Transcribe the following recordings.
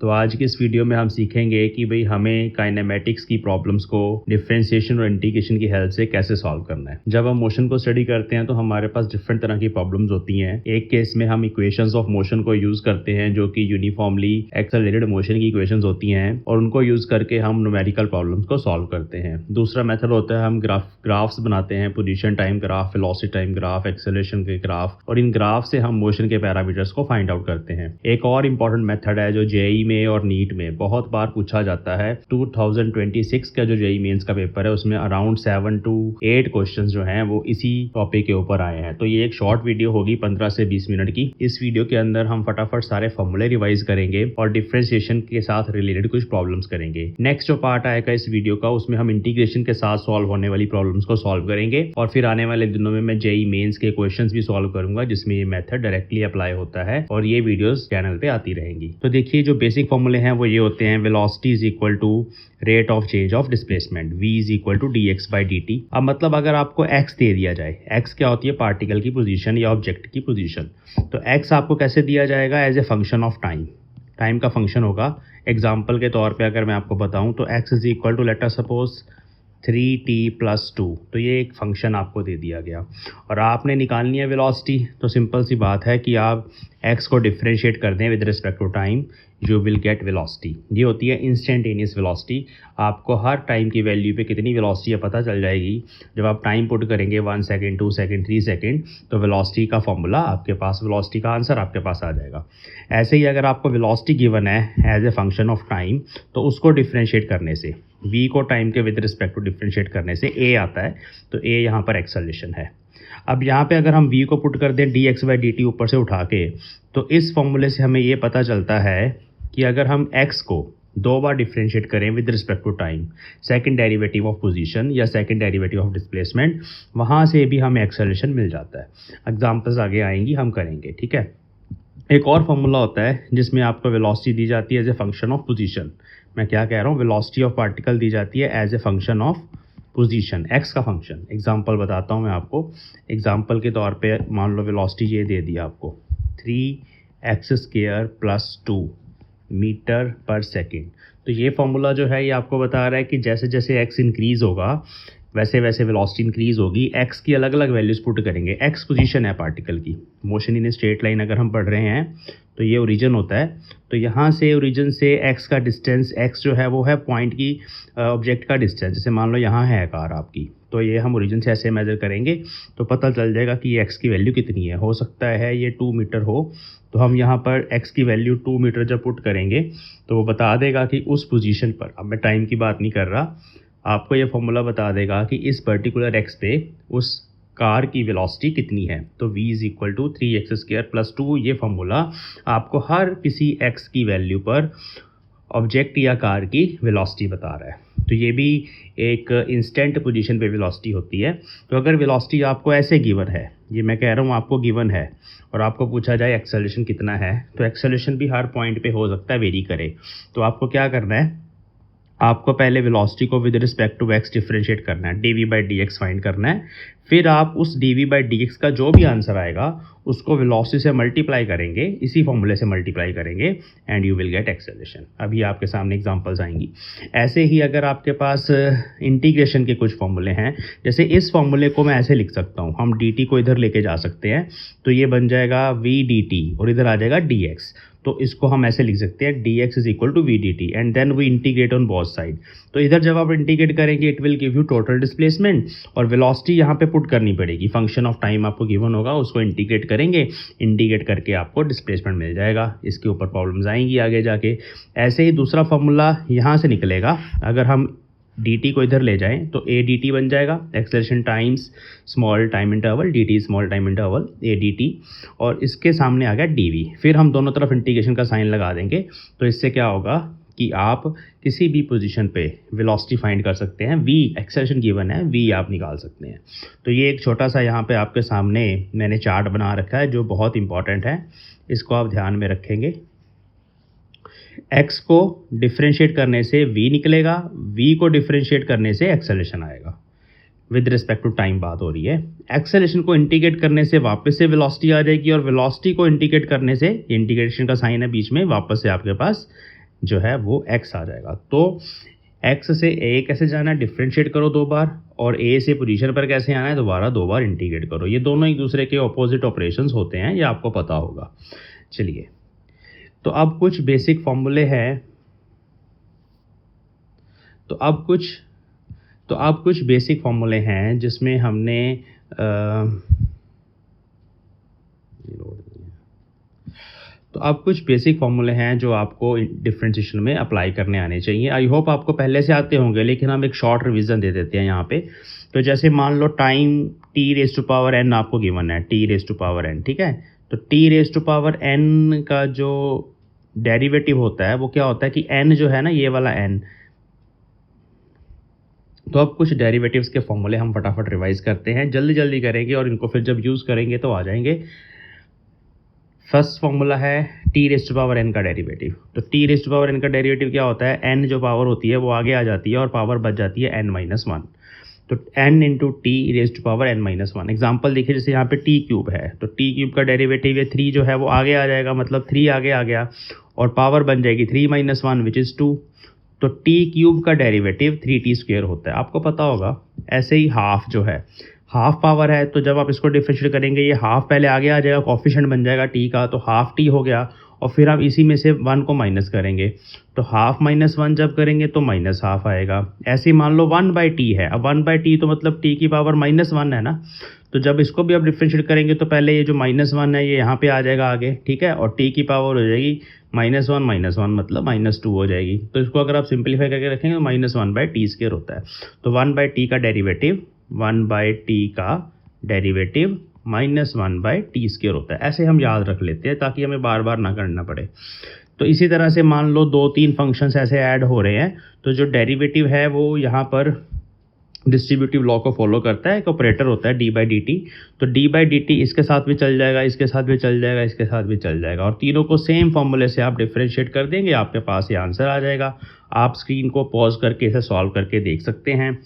तो आज की इस वीडियो में हम सीखेंगे कि भाई हमें काइनेमेटिक्स की प्रॉब्लम्स को डिफरेंशिएशन और इंटीग्रेशन की हेल्प से कैसे सॉल्व करना है। जब हम मोशन को स्टडी करते हैं तो हमारे पास डिफरेंट तरह की प्रॉब्लम्स होती हैं। एक केस में हम इक्वेशंस ऑफ मोशन को यूज करते हैं जो कि यूनिफॉर्मली एक्सेलरेटेड मोशन की इक्वेशंस होती हैं और उनको यूज करके हम न्यूमेरिकल प्रॉब्लम्स को सॉल्व करते हैं। दूसरा मेथड होता है हम ग्राफ्स बनाते हैं, position time graph, velocity time graph, acceleration के ग्राफ, और इन ग्राफ से हम मोशन के पैरामीटर्स को फाइंड आउट करते हैं। एक और इंपॉर्टेंट मेथड है जो जेईई में और नीट में बहुत बार पूछा जाता है। 2026 का जो जेईई मेंस का पेपर है उसमें अराउंड 7 to 8 क्वेश्चंस जो हैं वो इसी टॉपिक के ऊपर आए हैं। तो ये एक शॉर्ट वीडियो होगी 15 से 20 मिनट की। इस वीडियो के अंदर हम फटाफट सारे फॉर्मूले रिवाइज करेंगे और डिफरेंशिएशन के साथ रिलेटेड कुछ प्रॉब्लम्स करेंगे। नेक्स्ट जो पार्ट आएगा इस वीडियो का उसमें हम इंटीग्रेशन के साथ सॉल्व होने वाली प्रॉब्लम्स को सॉल्व करेंगे और फिर आने वाले दिनों में मैं जेईई मेंस के क्वेश्चंस भी सॉल्व करूंगा जिसमें ये मेथड डायरेक्टली अप्लाई होता है और ये वीडियोस चैनल पे आती रहेंगी। तो देखिए जो बेसिक फॉर्मूले हैं वो ये होते हैं। Velocity is equal to rate of change of displacement, v is equal to dx/dt। अब मतलब अगर आपको x दे दिया जाए, x क्या होती है? पार्टिकल की पोजीशन या ऑब्जेक्ट की पोजीशन। तो x आपको कैसे दिया जाएगा? As a function of time, time का फंक्शन होगा। एग्जाम्पल के तौर पे अगर मैं आपको बताऊं तो x is equal to let us suppose 3t+2। तो ये एक फंक्शन आपको दे दिया गया और आपने निकालनी है वेलोसिटी। तो सिंपल सी बात है कि आप x को डिफरेंशिएट कर दें with respect to time, you will get velocity. ये होती है इंस्टेंटेनियस वेलोसिटी। आपको हर टाइम की वैल्यू पे कितनी वेलोसिटी है पता चल जाएगी। जब आप टाइम पुट करेंगे 1 सेकेंड, 2 सेकेंड, 3 सेकेंड, तो वेलोसिटी का फॉर्मूला आपके पास, वेलोसिटी का आंसर आपके पास आ जाएगा। ऐसे ही अगर आपको वेलोसिटी गिवन है as a function of time तो उसको डिफरेंशिएट करने से, v को टाइम के विद रिस्पेक्ट टू डिफरेंशिएट करने से a आता है। तो a यहाँ पर एक्सेलरेशन है। अब यहाँ पे अगर हम v को पुट कर दें dx/dt ऊपर से उठा के, तो इस फॉर्मूले से हमें ये पता चलता है कि अगर हम x को 2 बार डिफरेंशिएट करें with respect to time, second derivative of position या सेकंड डेरिवेटिव ऑफ डिस्प्लेसमेंट, वहाँ से भी हमें एक्सेलरेशन मिल जाता है। एग्जाम्पल्स आगे आएंगी, हम करेंगे, ठीक है। एक और फॉर्मूला होता है जिसमें आपको वेलोसिटी दी जाती है as a function of position. मैं क्या कह रहा हूँ? वेलोसिटी ऑफ पार्टिकल दी जाती है as a function of position, x का फंक्शन। एग्जांपल बताता हूँ मैं आपको। एग्जांपल के तौर पे मान लो वेलोसिटी ये दे दिया आपको 3x² + 2 मीटर पर सेकेंड। तो ये फॉर्मूला जो है ये आपको बता रहा है कि जैसे जैसे x इंक्रीज़ होगा वैसे वैसे वेलोसिटी इंक्रीज़ होगी। x की अलग अलग वैल्यूज़ पुट करेंगे। x पोजीशन है पार्टिकल की, मोशन इन स्ट्रेट लाइन अगर हम पढ़ रहे हैं तो ये ओरिजिन होता है। तो यहाँ से ओरिजिन से x का डिस्टेंस, x जो है वो है पॉइंट की ऑब्जेक्ट का डिस्टेंस। जैसे मान लो यहाँ है कार आपकी, तो ये हम ओरिजिन से ऐसे मेजर करेंगे तो पता चल जाएगा कि x की वैल्यू कितनी है। हो सकता है ये 2 मीटर हो, तो हम यहाँ पर x की वैल्यू 2 मीटर जब पुट करेंगे तो वो बता देगा कि उस पोजीशन पर, अब मैं टाइम की बात नहीं कर रहा, आपको ये फॉर्मूला बता देगा कि इस पर्टिकुलर x पे उस कार की वेलोसिटी कितनी है। तो v is equal to 3x² + 2। ये फॉर्मूला आपको हर किसी x की वैल्यू पर ऑब्जेक्ट या कार की वेलोसिटी बता रहा है। तो ये भी एक इंस्टेंट पोजीशन पे वेलोसिटी होती है। तो अगर वेलोसिटी आपको ऐसे गिवन है, ये मैं कह रहा हूँ आपको गिवन है, और आपको पूछा जाए एक्सेलरेशन कितना है, तो एक्सेलरेशन भी हर पॉइंट पे हो सकता है वेरी करे। तो आपको क्या करना है? आपको पहले वेलोसिटी को with respect to x differentiate करना है, dv/dx फाइंड करना है। फिर आप उस dv/dx का जो भी आंसर आएगा उसको वेलोसिटी से मल्टीप्लाई करेंगे, इसी फॉर्मूले से मल्टीप्लाई करेंगे and you will get acceleration. अभी आपके सामने एग्जांपल्स आएंगी। ऐसे ही अगर आपके पास इंटीग्रेशन के कुछ फॉर्मूले हैं, जैसे इस फॉर्मूले को मैं ऐसे लिख सकता हूँ, हम dt को इधर लेके जा सकते हैं, तो ये बन जाएगा v dt और इधर आ जाएगा dx। तो इसको हम ऐसे लिख सकते हैं dx is equal to v dt and then we integrate on both side. तो इधर जब आप इंटीग्रेट करेंगे it will give you total displacement और वेलोसिटी यहाँ पे पुट करनी पड़ेगी। फंक्शन ऑफ टाइम आपको गिवन होगा, उसको इंटीग्रेट करेंगे, इंटीग्रेट करके आपको डिस्प्लेसमेंट मिल जाएगा। इसके ऊपर प्रॉब्लम्स आएंगी आगे जाके। ऐसे ही दूसरा फॉर्मूला यहाँ से निकलेगा। अगर हम dt को इधर ले जाएं तो a dt बन जाएगा, acceleration times small time interval dt small time interval a dt, और इसके सामने आ गया dv। फिर हम दोनों तरफ इंटीग्रेशन का साइन लगा देंगे। तो इससे क्या होगा कि आप किसी भी पोजीशन पे वेलोसिटी फाइंड कर सकते हैं। v एक्सेलरेशन गिवन है, v आप निकाल सकते हैं। तो ये एक छोटा सा यहाँ पे आपके सामने मैंने चार्ट बना रखा है जो बहुत इंपॉर्टेंट है, इसको आप ध्यान में रखेंगे। x को डिफरेंशिएट करने से v निकलेगा, v को डिफरेंशिएट करने से एक्सेलरेशन आएगा। विद रिस्पेक्ट टू टाइम बात हो रही है। एक्सेलरेशन को इंटीग्रेट करने से वापस से वेलोसिटी आ जाएगी और वेलोसिटी को इंटीग्रेट करने से, इंटीग्रेशन का साइन है बीच में, वापस से आपके पास जो है वो x आ जाएगा। तो x से a कैसे जाना है, डिफ्रेंशिएट करो 2 बार, और a से पोजीशन पर कैसे आना है, दोबारा 2 बार इंटीग्रेट करो। ये दोनों एक दूसरे के ऑपोजिट ऑपरेशंस होते हैं, ये आपको पता होगा। चलिए, तो अब कुछ बेसिक फॉर्मूले हैं, तो अब कुछ बेसिक फॉर्मूले हैं जिसमें हमने तो अब कुछ बेसिक फॉर्मूले हैं जो आपको डिफरेंशिएशन में अप्लाई करने आने चाहिए। आई होप आपको पहले से आते होंगे, लेकिन हम एक शॉर्ट रिवीजन दे देते हैं यहाँ पे। तो जैसे मान लो टाइम t⁻n आपको गिवन है, t⁻n, ठीक है। तो t⁻n का जो डेरिवेटिव होता है वो क्या होता है कि n जो है ना, ये वाला n। तो अब कुछ डेरिवेटिव्स के फॉर्मूले हम फटाफट रिवाइज करते हैं, जल्दी जल्दी करेंगे और इनको फिर जब यूज़ करेंगे तो आ जाएंगे। फर्स्ट फॉर्मूला है t⁻n का डेरिवेटिव। तो t⁻n का डेरिवेटिव क्या होता है, n जो पावर होती है वो आगे आ जाती है और पावर बच जाती है n-1। तो n इंटू t⁻n-1। एग्जाम्पल देखिए, जैसे यहाँ पे t³ है, तो t³ का डेरिवेटिव ये 3 जो है वो आगे आ जाएगा, मतलब 3 आगे आ गया और पावर बन जाएगी 3-1 विच इज़ 2। तो t³ का डेरिवेटिव 3t² होता है, आपको पता होगा। ऐसे ही हाफ जो है, हाफ पावर है, तो जब आप इसको डिफरेंशिएट करेंगे ये हाफ पहले आगे आ जाएगा, कोफिशिएंट बन जाएगा t का, तो हाफ t हो गया, और फिर आप इसी में से 1 को माइनस करेंगे, तो हाफ -1 जब करेंगे तो -½ आएगा। ऐसे ही मान लो 1/t है, अब 1/t तो मतलब t की पावर -1 है ना, तो जब इसको भी आप डिफरेंशिएट करेंगे तो पहले ये जो -1 है ये यहाँ पे आ जाएगा आगे, ठीक है, और t की पावर हो जाएगी -1 मतलब -2 हो जाएगी। तो इसको अगर आप सिंप्लीफाई करके रखेंगे तो -1/t² होता है। तो 1/t का डेरिवेटिव -1/t² होता है। ऐसे हम याद रख लेते हैं ताकि हमें बार बार ना करना पड़े। तो इसी तरह से मान लो 2-3 फंक्शंस ऐसे ऐड हो रहे हैं, तो जो डेरिवेटिव है वो यहाँ पर डिस्ट्रीब्यूटिव लॉ को फॉलो करता है, एक ऑपरेटर होता है d/dt। तो d/dt इसके साथ भी चल जाएगा, इसके साथ भी चल जाएगा, इसके साथ भी चल जाएगा, और तीनों को सेम फॉर्मूले से आप डिफरेंशिएट कर देंगे, आपके पास ये आंसर आ जाएगा। आप स्क्रीन को पॉज करके इसे सॉल्व करके देख सकते हैं।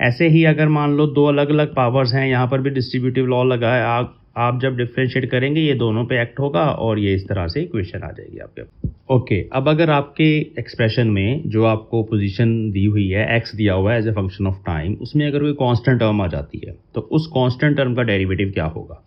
ऐसे ही अगर मान लो 2 अलग अलग पावर्स हैं, यहाँ पर भी डिस्ट्रीब्यूटिव लॉ लगा है, आप जब डिफरेंशिएट करेंगे ये दोनों पे एक्ट होगा और ये इस तरह से इक्वेशन आ जाएगी आपके। ओके, अब अगर आपके एक्सप्रेशन में जो आपको पोजीशन दी हुई है, x दिया हुआ है as a function of time, उसमें अगर कोई कांस्टेंट टर्म आ जाती है तो उस कांस्टेंट टर्म का डेरिवेटिव क्या होगा।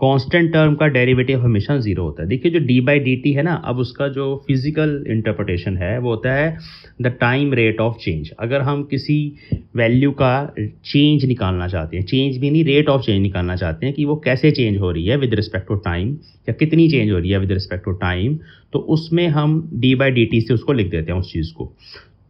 कांस्टेंट टर्म का डेरिवेटिव हमेशा 0 होता है। देखिए जो d/dt है ना, अब उसका जो फिजिकल इंटरप्रिटेशन है वो होता है the time rate of change. अगर हम किसी वैल्यू का चेंज निकालना चाहते हैं, चेंज भी नहीं, रेट ऑफ चेंज निकालना चाहते हैं कि वो कैसे चेंज हो रही है विद रिस्पेक्ट टू टाइम, या कितनी चेंज हो रही है विद रिस्पेक्ट टू टाइम, तो उसमें हम d/dt से उसको लिख देते हैं उस चीज़ को।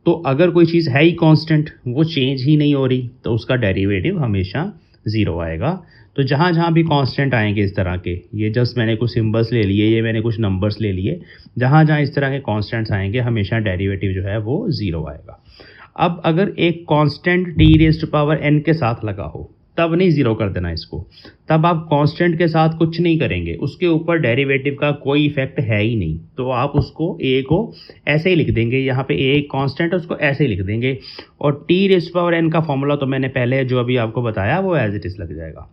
तो अगर कोई चीज़ है ही कांस्टेंट, वो चेंज ही नहीं हो रही, तो उसका डेरिवेटिव हमेशा 0 आएगा। तो जहाँ जहाँ भी कांस्टेंट आएंगे इस तरह के, ये जस्ट मैंने कुछ सिंबल्स ले लिए, ये मैंने कुछ नंबर्स ले लिए, जहाँ जहाँ इस तरह के कांस्टेंट्स आएंगे हमेशा डेरिवेटिव जो है वो 0 आएगा। अब अगर एक कांस्टेंट t⁻n के साथ लगा हो, तब नहीं 0 कर देना इसको, तब आप कांस्टेंट के साथ कुछ नहीं करेंगे, उसके ऊपर डेरिवेटिव का कोई इफेक्ट है ही नहीं, तो आप उसको a को ऐसे ही लिख देंगे, यहाँ पे a एक कांस्टेंट है उसको ऐसे ही लिख देंगे, और t⁻n का फॉर्मूला तो मैंने पहले जो अभी आपको बताया वो एज इट इज़ लग जाएगा।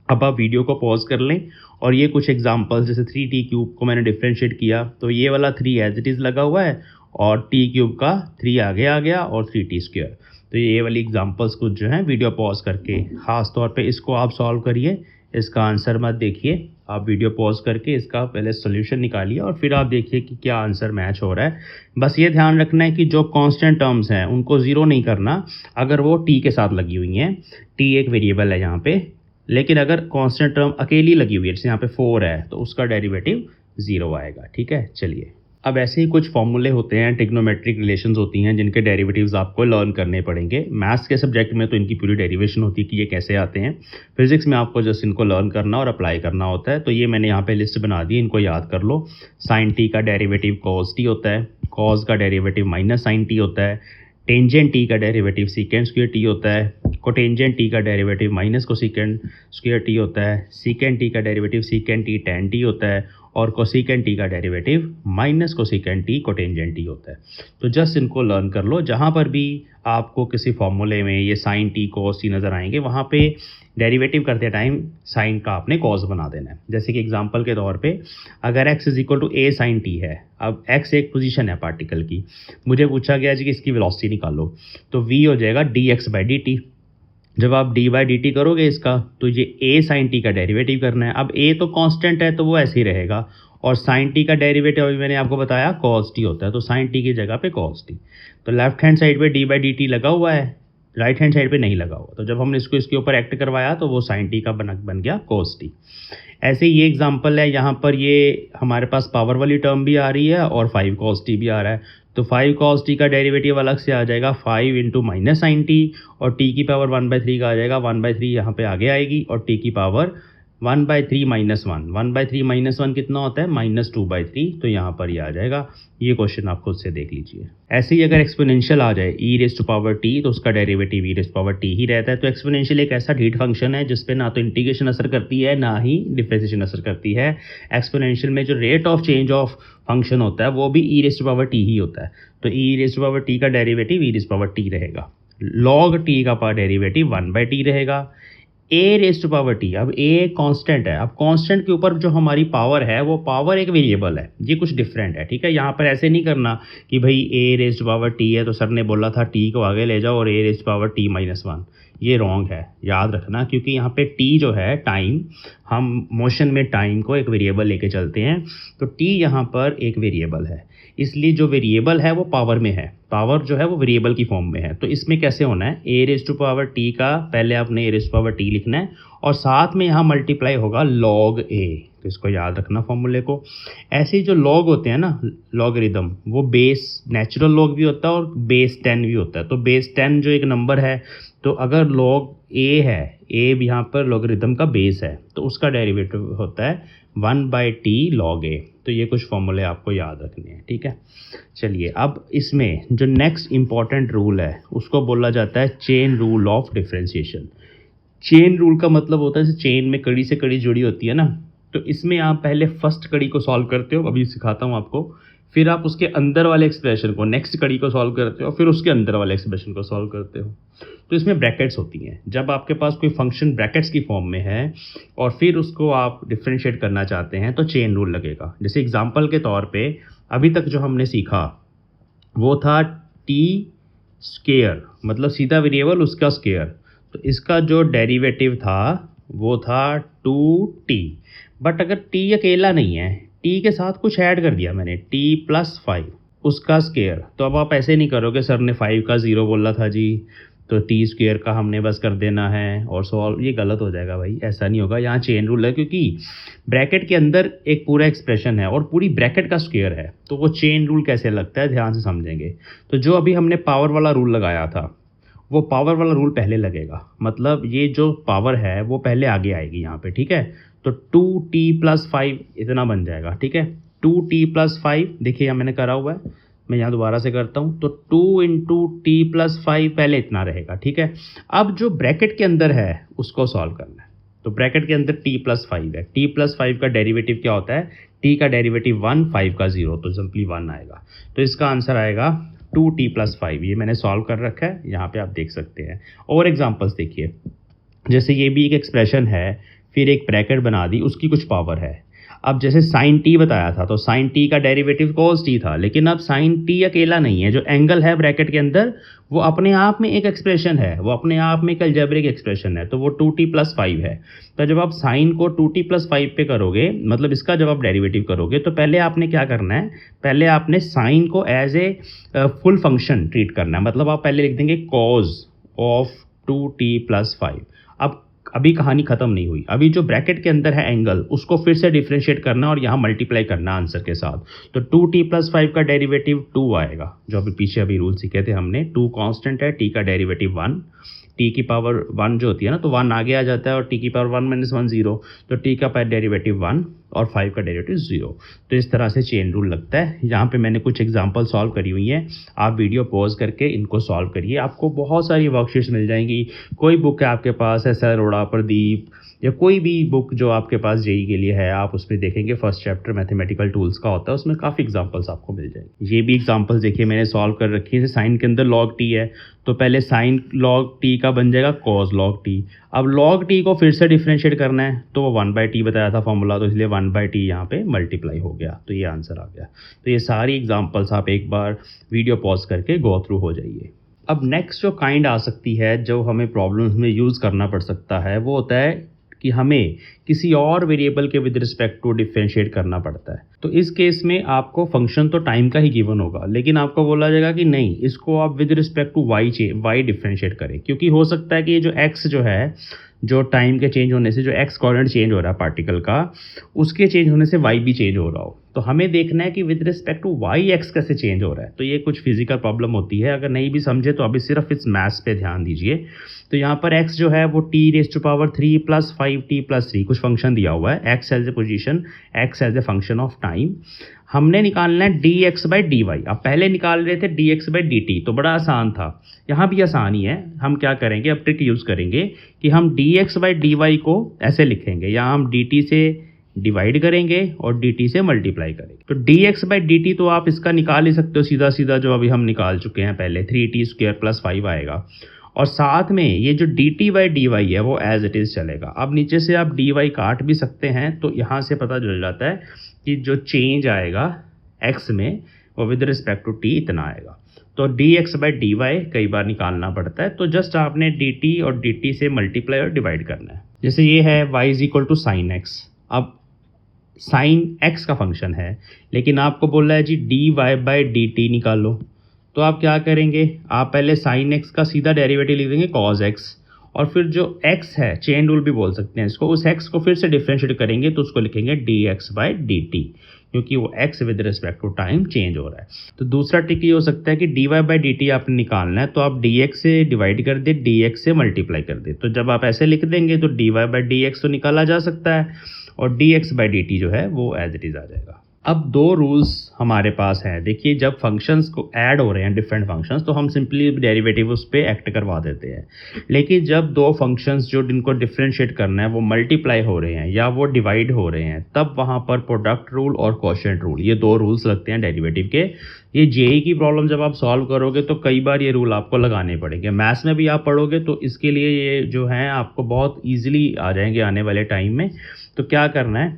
अब आप वीडियो को पॉज कर लें और ये कुछ एग्जांपल्स, जैसे 3t³ को मैंने डिफरेंशिएट किया तो ये वाला 3 एज इट इज़ लगा हुआ है, और t³ का 3 आगे आ गया और 3t²। तो ये वाली एग्जांपल्स कुछ जो हैं वीडियो पॉज करके, ख़ास तौर पे इसको आप सॉल्व करिए, इसका आंसर मत देखिए, आप वीडियो पॉज करके इसका पहले सोल्यूशन निकालिए और फिर आप देखिए कि क्या आंसर मैच हो रहा है। बस ये ध्यान रखना है कि जो कांस्टेंट टर्म्स हैं उनको 0 नहीं करना अगर वो t के साथ लगी हुई हैं। t एक वेरिएबल है यहाँ पे, लेकिन अगर कांस्टेंट टर्म अकेली लगी हुई है, जैसे यहाँ पे 4 है, तो उसका डेरिवेटिव 0 आएगा। ठीक है, चलिए अब ऐसे ही कुछ फॉर्मूले होते हैं, ट्रिग्नोमेट्रिक रिलेशंस होती हैं जिनके डेरिवेटिव्स आपको लर्न करने पड़ेंगे। मैथ्स के सब्जेक्ट में तो इनकी पूरी डेरिवेशन होती है कि ये कैसे आते हैं, फिजिक्स में आपको जस्ट इनको लर्न करना और अप्लाई करना होता है। तो ये मैंने यहाँ पे लिस्ट बना दी, इनको याद कर लो। साइन टी का डेरिवेटिव कॉस टी होता है, कॉस का डेरिवेटिव माइनस साइन टी होता है, टेंजेंट टी का डेरिवेटिव सीकेंट स्क्वायर टी होता है, कोटेंजेंट टी का derivative minus cosecant square T होता है, सीकेंट टी का derivative secant T tan T होता है, और कोसेकेंट टी का derivative minus cosecant T cotangent T होता है। तो जस्ट इनको लर्न कर लो, जहाँ पर भी आपको किसी फॉर्मूले में ये साइन टी कोस टी नज़र आएंगे वहाँ पे डेरिवेटिव करते टाइम साइन का आपने कॉस बना देना है। जैसे कि एग्जांपल के तौर पे अगर x is equal to a sine t है, अब x एक पोजीशन है पार्टिकल की, मुझे पूछा गया जी कि इसकी वेलोसिटी निकालो, तो v हो जाएगा dx बाई डी टी। जब आप डी बाई डी टी करोगे इसका, तो ये a साइन टी का डेरिवेटिव करना है। अब a तो कांस्टेंट है तो वो ऐसे ही रहेगा, और साइन टी का डेरिवेटिव अभी मैंने आपको बताया कॉस टी होता है, तो साइन टी की जगह पे कॉस टी। तो लेफ्ट हैंड साइड पे डी बाई डी टी लगा हुआ है, राइट हैंड साइड पे नहीं लगा हुआ, तो जब हमने इसको इसके ऊपर एक्ट करवाया तो वो साइन टी का बन गया कॉस टी। ऐसे ये एग्जांपल है, यहाँ पर ये हमारे पास पावर वाली टर्म भी आ रही है और 5 cos t भी आ रहा है, तो 5 cos t का डेरिवेटिव अलग से आ जाएगा 5 इंटू माइनस साइन टी, और t की पावर 1/3 का आ जाएगा 1/3 यहाँ पे आगे आएगी, और t की पावर 1/3 माइनस 1/3 माइनस 1 कितना होता है -2/3, तो यहाँ पर ये आ जाएगा। ये क्वेश्चन आप खुद से देख लीजिए। ऐसे ही अगर एक्सपोनेंशियल आ जाए e raise to power t, तो उसका derivative e raise to power t ही रहता है। तो एक्सपोनेंशियल एक ऐसा ढीठ फंक्शन है जिसपे ना तो इंटीग्रेशन असर करती है ना ही डिफरेंशिएशन असर करती है। एक्सपोनेंशियल में जो rate of change of function होता है वो भी e raise to power t ही होता है, तो e raise to power t का derivative e raise to power t रहेगा। log t का डेरिवेटिव 1/t रहेगा। A raise to power t, अब ए कांस्टेंट है, अब कांस्टेंट के ऊपर जो हमारी पावर है वो पावर एक वेरिएबल है, ये कुछ डिफरेंट है, ठीक है। यहाँ पर ऐसे नहीं करना कि भाई ए रेज़ टू पावर टी है तो सर ने बोला था टी को आगे ले जाओ और ए रेज़ टू पावर टी -1, ये रॉन्ग है, याद रखना, क्योंकि यहाँ पे टी जो है टाइम, हम मोशन में टाइम को एक वेरिएबल लेके चलते हैं, तो टी यहाँ पर एक वेरिएबल है, इसलिए जो वेरिएबल है वो पावर में है, पावर जो है वो वेरिएबल की फॉर्म में है। तो इसमें कैसे होना है, ए रेज़ टू पावर टी का पहले आपने ए रेज़ टू पावर टी लिखना है और साथ में यहाँ मल्टीप्लाई होगा लॉग ए, तो इसको याद रखना फॉर्मूले को। ऐसे ही जो लॉग होते हैं ना, लॉगरिदम, वो बेस नेचुरल लॉग भी होता है और बेस 10 भी होता है। तो बेस 10 जो एक नंबर है, तो अगर लॉग ए है, ए यहाँ पर लॉगरिदम का बेस है, तो उसका डेरिवेटिव होता है 1/t log a। तो ये कुछ फॉर्मूले आपको याद रखने हैं, ठीक है। चलिए अब इसमें जो नेक्स्ट इंपॉर्टेंट रूल है उसको बोला जाता है chain rule of differentiation. Chain rule का मतलब होता है जैसे चेन में कड़ी से कड़ी जुड़ी होती है ना, तो इसमें आप पहले फर्स्ट कड़ी को सॉल्व करते हो, अभी सिखाता हूँ आपको, फिर आप उसके अंदर वाले एक्सप्रेशन को, नेक्स्ट कड़ी को सॉल्व करते हो, फिर उसके अंदर वाले एक्सप्रेशन को सॉल्व करते हो। तो इसमें ब्रैकेट्स होती हैं, जब आपके पास कोई फंक्शन ब्रैकेट्स की फॉर्म में है और फिर उसको आप डिफरेंशिएट करना चाहते हैं तो चेन रूल लगेगा। जैसे एग्जांपल के तौर पे अभी तक जो हमने सीखा वो था टी स्क्वायर, मतलब सीधा वेरिएबल उसका स्क्वायर, तो इसका जो डेरिवेटिव था वो था 2t। बट अगर t अकेला नहीं है, t के साथ कुछ ऐड कर दिया मैंने, t+5 उसका स्क्वायर, तो अब आप ऐसे नहीं करोगे सर ने 5 का 0 बोला था जी तो टी स्क्वायर का हमने बस कर देना है और सॉल्व, ये गलत हो जाएगा भाई, ऐसा नहीं होगा। यहाँ चेन रूल है क्योंकि ब्रैकेट के अंदर एक पूरा एक्सप्रेशन है और पूरी ब्रैकेट का स्क्वायर है, तो वो चेन रूल कैसे लगता है ध्यान से समझेंगे। तो जो अभी हमने पावर वाला रूल लगाया था वो पावर वाला रूल पहले लगेगा, मतलब ये जो पावर है वो पहले आगे आएगी यहाँ पे, ठीक है। तो 2t+5 इतना बन जाएगा, ठीक है। 2t+5 देखिए यहाँ मैंने करा हुआ है, मैं यहाँ दोबारा से करता हूँ, तो 2 इंटू t+5 पहले इतना रहेगा, ठीक है। अब जो ब्रैकेट के अंदर है उसको सॉल्व करना है, तो ब्रैकेट के अंदर t+5 है, t+5 का डेरिवेटिव क्या होता है, t का डेरिवेटिव 1, 5 का 0, तो सिंपली 1 आएगा। तो इसका आंसर आएगा 2t+5, ये मैंने सॉल्व कर रखा है, यहाँ पे आप देख सकते हैं। और एग्जांपल्स देखिए, जैसे ये भी एक एक्सप्रेशन है, फिर एक ब्रैकेट बना दी, उसकी कुछ पावर है। अब जैसे साइन टी बताया था, तो साइन टी का डेरिवेटिव कॉस टी था, लेकिन अब साइन टी अकेला नहीं है, जो एंगल है ब्रैकेट के अंदर वो अपने आप में एक एक्सप्रेशन है, वो अपने आप में एक अलजेब्रिक एक्सप्रेशन है, तो वो 2t+5 है। तो जब आप साइन को 2t+5 पे करोगे, मतलब इसका जब आप डेरिवेटिव करोगे, तो पहले आपने क्या करना है, पहले आपने साइन को as a full function treat करना है, मतलब आप पहले लिख देंगे कॉज ऑफ 2t+5। अब अभी कहानी खत्म नहीं हुई, अभी जो ब्रैकेट के अंदर है एंगल उसको फिर से डिफरेंशिएट करना और यहाँ मल्टीप्लाई करना आंसर के साथ, तो 2t+5 का डेरिवेटिव 2 आएगा, जो अभी पीछे अभी रूल सीखे थे हमने। 2 कांस्टेंट है, t का डेरिवेटिव 1, t की पावर 1 जो होती है ना, तो 1 आगे आ जाता है और t की पावर 1 - 1 0, तो t का डेरिवेटिव 1, और 5 का डेरिवेटिव 0। तो इस तरह से चेन रूल लगता है। यहाँ पे मैंने कुछ एग्जांपल सॉल्व करी हुई हैं, आप वीडियो पॉज करके इनको सॉल्व करिए, आपको बहुत सारी वर्कशीट्स मिल जाएंगी। कोई बुक है आपके पास, एस अरोड़ा, प्रदीप, या कोई भी बुक जो आपके पास जेई के लिए है, आप उसमें देखेंगे फर्स्ट चैप्टर मैथमेटिकल टूल्स का होता है, उसमें काफ़ी एग्जांपल्स आपको मिल जाएंगे। ये भी एग्जांपल्स देखिए मैंने सॉल्व कर रखी है। साइन के अंदर log t है, तो पहले साइन log t का बन जाएगा cos log t। अब log t को फिर से डिफ्रेंशिएट करना है, तो वो 1/t बताया था फॉर्मूला, तो इसलिए 1/t यहाँ पे मल्टीप्लाई हो गया, तो ये आंसर आ गया। तो ये सारी एग्जाम्पल्स आप एक बार वीडियो पॉज करके गो थ्रू हो जाइए। अब नेक्स्ट जो काइंड आ सकती है, जो हमें प्रॉब्लम्स में यूज़ करना पड़ सकता है, वो होता है कि हमें किसी और वेरिएबल के विद रिस्पेक्ट टू डिफरेंशिएट करना पड़ता है। तो इस केस में आपको फंक्शन तो टाइम का ही गिवन होगा, लेकिन आपको बोला जाएगा कि नहीं, इसको आप with respect to y differentiate करें, क्योंकि हो सकता है कि ये जो एक्स जो है, जो टाइम के चेंज होने से जो एक्स कोऑर्डिनेट चेंज हो रहा है पार्टिकल का, उसके चेंज होने से वाई भी चेंज हो रहा हो। तो हमें देखना है कि with respect to y x कैसे चेंज हो रहा है। तो ये कुछ फिजिकल प्रॉब्लम होती है, अगर नहीं भी समझे तो अभी सिर्फ इस मैथ्स पे ध्यान दीजिए। तो यहाँ पर x जो है वो t⁻³ + 5t+3 कुछ फंक्शन दिया हुआ है, x as a position, x as a function of time. हमने निकालना है dx/dy। अब पहले निकाल रहे थे dx/dt, तो बड़ा आसान था, यहाँ भी आसान ही है। हम क्या करेंगे, अब ट्रिक यूज़ करेंगे कि हम dx/dy को ऐसे लिखेंगे, यहाँ हम dt से डिवाइड करेंगे और dt से मल्टीप्लाई करेंगे। तो dx/dt तो आप इसका निकाल ही सकते हो सीधा सीधा, जो अभी हम निकाल चुके हैं पहले, 3t² + 5 आएगा। और साथ में ये जो dt/dy है वो एज इट इज़ चलेगा। अब नीचे से आप dy काट भी सकते हैं, तो यहाँ से पता चल जाता है कि जो चेंज आएगा x में वो विद रिस्पेक्ट टू t इतना आएगा। तो dx/dy कई बार निकालना पड़ता है, तो जस्ट आपने dt और dt से मल्टीप्लाई और डिवाइड करना है। जैसे ये है y = sin x। अब sin x का फंक्शन है, लेकिन आपको बोल रहा है जी dy/dt निकालो, तो आप क्या करेंगे, आप पहले sin x का सीधा डेरिवेटिव लिख देंगे cos x, और फिर जो x है, चेन रूल भी बोल सकते हैं इसको, उस x को फिर से डिफरेंशिएट करेंगे, तो उसको लिखेंगे dx/dt, क्योंकि वो x with respect to time change हो रहा है। तो दूसरा ट्रिक ये हो सकता है कि dy/dt आपने निकालना है, तो आप dx से डिवाइड कर दे, dx से मल्टीप्लाई कर दे। तो जब आप ऐसे लिख देंगे तो dy/dx तो निकाला जा सकता है, और dx/dt जो है वो एज इट इज़ आ जाएगा। अब दो रूल्स हमारे पास हैं। देखिए, जब फंक्शंस को ऐड हो रहे हैं, डिफरेंट फंक्शंस, तो हम सिंपली डेरिवेटिव उस पर एक्ट करवा देते हैं। लेकिन जब दो फंक्शंस जो जिनको डिफरेंशिएट करना है वो मल्टीप्लाई हो रहे हैं या वो डिवाइड हो रहे हैं, तब वहाँ पर प्रोडक्ट रूल और क्वोशिएंट रूल, ये दो रूल्स लगते हैं डेरिवेटिव के। ये जेई की प्रॉब्लम जब आप सॉल्व करोगे तो कई बार ये रूल आपको लगाने पड़ेंगे। मैथ्स में भी आप पढ़ोगे तो इसके लिए ये जो है आपको बहुत ईजिली आ जाएंगे आने वाले टाइम में। तो क्या करना है,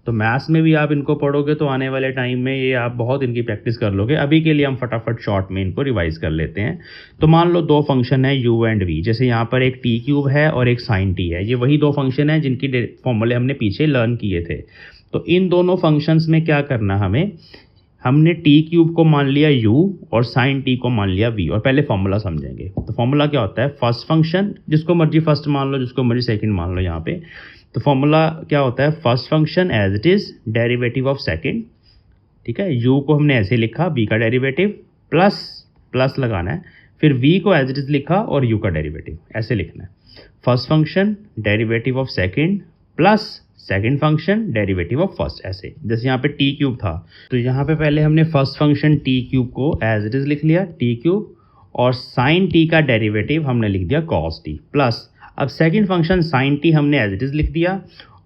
तो मैथ्स में भी आप इनको पढ़ोगे तो आने वाले टाइम में ये आप बहुत इनकी प्रैक्टिस कर लोगे। अभी के लिए हम फटाफट शॉर्ट में इनको रिवाइज कर लेते हैं। तो मान लो दो फंक्शन है u एंड v, जैसे यहाँ पर एक t³ है और एक sin t है। ये वही दो फंक्शन है जिनकी फॉर्मूले हमने पीछे लर्न किए थे। तो इन दोनों फंक्शंस में क्या करना, हमने t³ को मान लिया u और sin t को मान लिया v, और पहले फॉर्मूला समझेंगे। तो फॉर्मूला क्या होता है, फर्स्ट फंक्शन, जिसको मर्जी फर्स्ट मान लो, जिसको मर्जी सेकंड मान लो यहाँ पे। तो फॉर्मूला क्या होता है, first function as it is derivative of second, ठीक है। u को हमने ऐसे लिखा, v का डेरिवेटिव प्लस लगाना है, फिर v को एज इट इज़ लिखा और u का डेरिवेटिव ऐसे लिखना है। First function derivative of second plus second function derivative of first, ऐसे। जैसे यहाँ पे t³ था, तो यहाँ पे पहले हमने फर्स्ट फंक्शन t³ को एज इट इज़ लिख लिया t³, और sin t का डेरिवेटिव हमने लिख दिया cos t, प्लस अब सेकंड फंक्शन sin t हमने एज इट इज़ लिख दिया,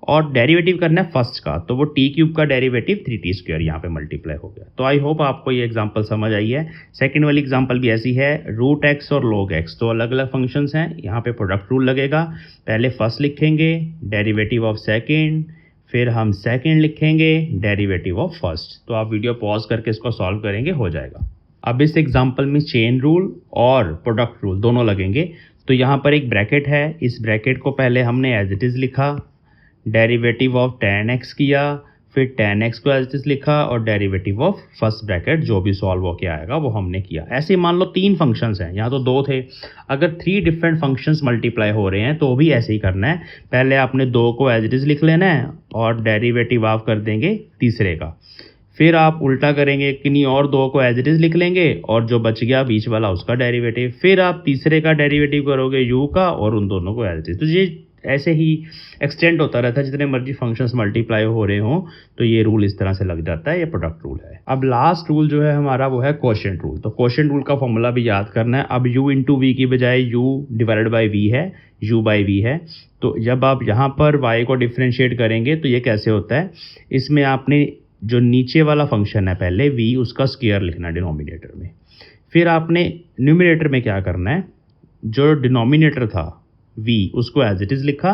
और डेरिवेटिव करना है फर्स्ट का, तो वो t³ का डेरिवेटिव 3t² यहाँ पे मल्टीप्लाई हो गया। तो आई होप आपको ये एग्जांपल समझ आई है। सेकंड वाली एग्जांपल भी ऐसी है, √x और log(x), तो अलग अलग फंक्शंस हैं। यहाँ पे प्रोडक्ट रूल लगेगा, पहले फर्स्ट लिखेंगे डेरिवेटिव ऑफ सेकंड, फिर हम सेकंड लिखेंगे डेरिवेटिव ऑफ फर्स्ट। तो आप वीडियो पॉज करके इसको सॉल्व करेंगे, हो जाएगा। अब इस एग्जाम्पल में चेन रूल और प्रोडक्ट रूल दोनों लगेंगे। तो यहाँ पर एक ब्रैकेट है, इस ब्रैकेट को पहले हमने एज इट इज़ लिखा, डेरिवेटिव ऑफ tan x किया, फिर tan x को एज इट इज़ लिखा, और डेरिवेटिव ऑफ फर्स्ट ब्रैकेट जो भी सॉल्व होके आएगा वो हमने किया। ऐसे मान लो 3 फंक्शंस हैं, यहाँ तो 2 थे, अगर 3 डिफरेंट फंक्शंस मल्टीप्लाई हो रहे हैं तो भी ऐसे ही करना है। पहले आपने 2 को एज इट इज़ लिख लेना है और डेरिवेटिव आप कर देंगे तीसरे का, फिर आप उल्टा करेंगे, किन्हीं और 2 को एज इट इज़ लिख लेंगे और जो बच गया बीच वाला उसका डेरिवेटिव, फिर आप तीसरे का डेरिवेटिव करोगे u का और उन दोनों को एज इट इज़। तो ये ऐसे ही एक्सटेंड होता रहता है, जितने मर्जी फंक्शंस मल्टीप्लाई हो रहे हों तो ये रूल इस तरह से लग जाता है, ये प्रोडक्ट रूल है। अब लास्ट रूल जो है हमारा वो है क्वोशिएंट रूल। तो क्वोशिएंट रूल का फॉर्मूला भी याद करना है। अब u इंटू वी की बजाय u डिवाइडेड बाई वी है, u बाई वी है। तो जब आप यहाँ पर y को डिफ्रेंशिएट करेंगे तो ये कैसे होता है, इसमें आपने जो नीचे वाला फंक्शन है पहले v, उसका स्क्वायर लिखना है डिनोमिनेटर में। फिर आपने न्यूमिनेटर में क्या करना है, जो डिनोमिनेटर था v उसको एज इट इज़ लिखा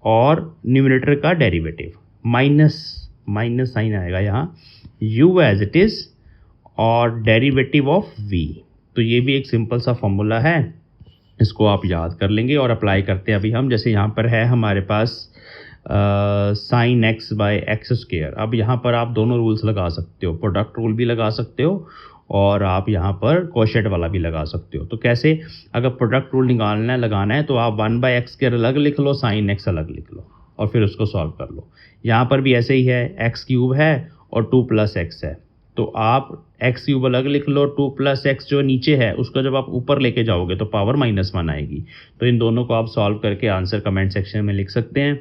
और न्यूमिनेटर का डेरिवेटिव माइनस साइन आएगा यहाँ, u एज इट इज़ और डेरिवेटिव ऑफ v। तो ये भी एक सिंपल सा फॉर्मूला है, इसको आप याद कर लेंगे और अप्लाई करते हैं अभी हम। जैसे यहाँ पर है हमारे पास sine x by x square. अब यहाँ पर आप दोनों रूल्स लगा सकते हो, प्रोडक्ट रूल भी लगा सकते हो और आप यहाँ पर क्वोशिएंट वाला भी लगा सकते हो। तो कैसे, अगर प्रोडक्ट रूल लगाना है तो आप 1/x स्क्वायर अलग लिख लो, साइन एक्स अलग लिख लो और फिर उसको सॉल्व कर लो। यहाँ पर भी ऐसे ही है, एक्स क्यूब है और 2 + x है, तो आप एक्स क्यूब अलग लिख लो, 2 + x जो नीचे है उसको जब आप ऊपर लेके जाओगे तो पावर -1 आएगी। तो इन दोनों को आप सॉल्व करके आंसर कमेंट सेक्शन में लिख सकते हैं।